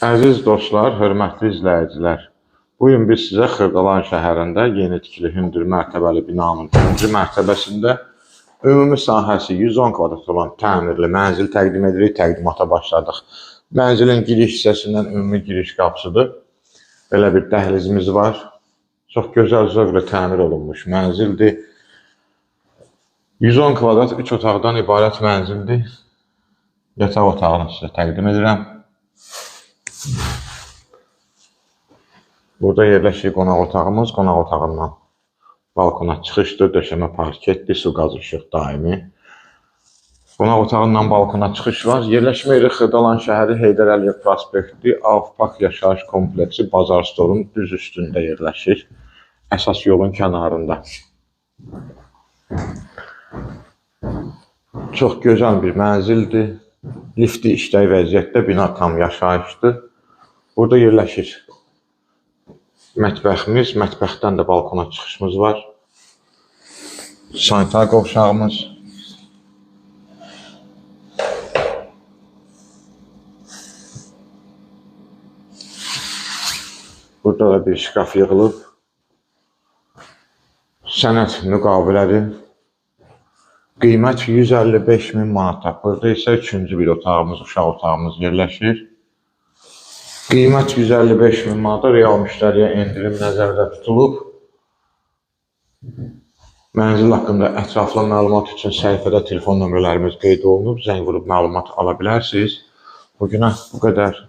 Əziz dostlar, hörmətli izləyicilər, bugün biz sizə Xırdalan şəhərində yeni tikili hündür mərtəbəli binanın 3-cü mərtəbəsində ümumi sahəsi 110 kvadrat olan təmirli mənzil təqdim edirik, təqdimata başladıq. Mənzilin giriş hissəsindən ümumi giriş qapısıdır. Belə bir dəhlizimiz var. Çox gözəl, zövqlə təmir olunmuş mənzildir. 110 kvadrat 3 otaqdan ibarət mənzildir. Yataq otağını sizə təqdim edirəm. Burada yerləşik qonaq otağımız. Qonaq otağından balkona çıxışdır, döşəmə parketdir, su qaz işıq daimi. Qonaq otağından balkona çıxış var. Yerləşmə yeri Xırdalan şəhəri Heydər Əliyev prospekti, Avpak yaşayış kompleksi Bazar Storun düz üstündə yerləşir. Əsas yolun kənarında. Çox gözəl bir mənzildir. Lifti işlək vəziyyətdə, bina tam yaşayışdır. Burada yerləşir mətbəximiz, mətbəxdən də balkona çıxışımız var. Sanitar qovşağımız. Burada da bir şkaf yığılıb. Sənəd müqavilədir. Qiymət 155.000 manat. Burada isə 3-cü bir otağımız, uşaq otağımız yerləşir. Qiymət 155.000 manata, real müştəriyə endirim nəzərdə tutulub. Mənzil haqqında ətraflı məlumat üçün səhifədə telefon nömrələrimiz qeyd olunub. Zəng vurub məlumat ala bilərsiniz. Bugünə bu qədər.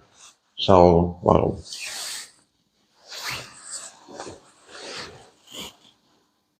Sağ olun, var olun.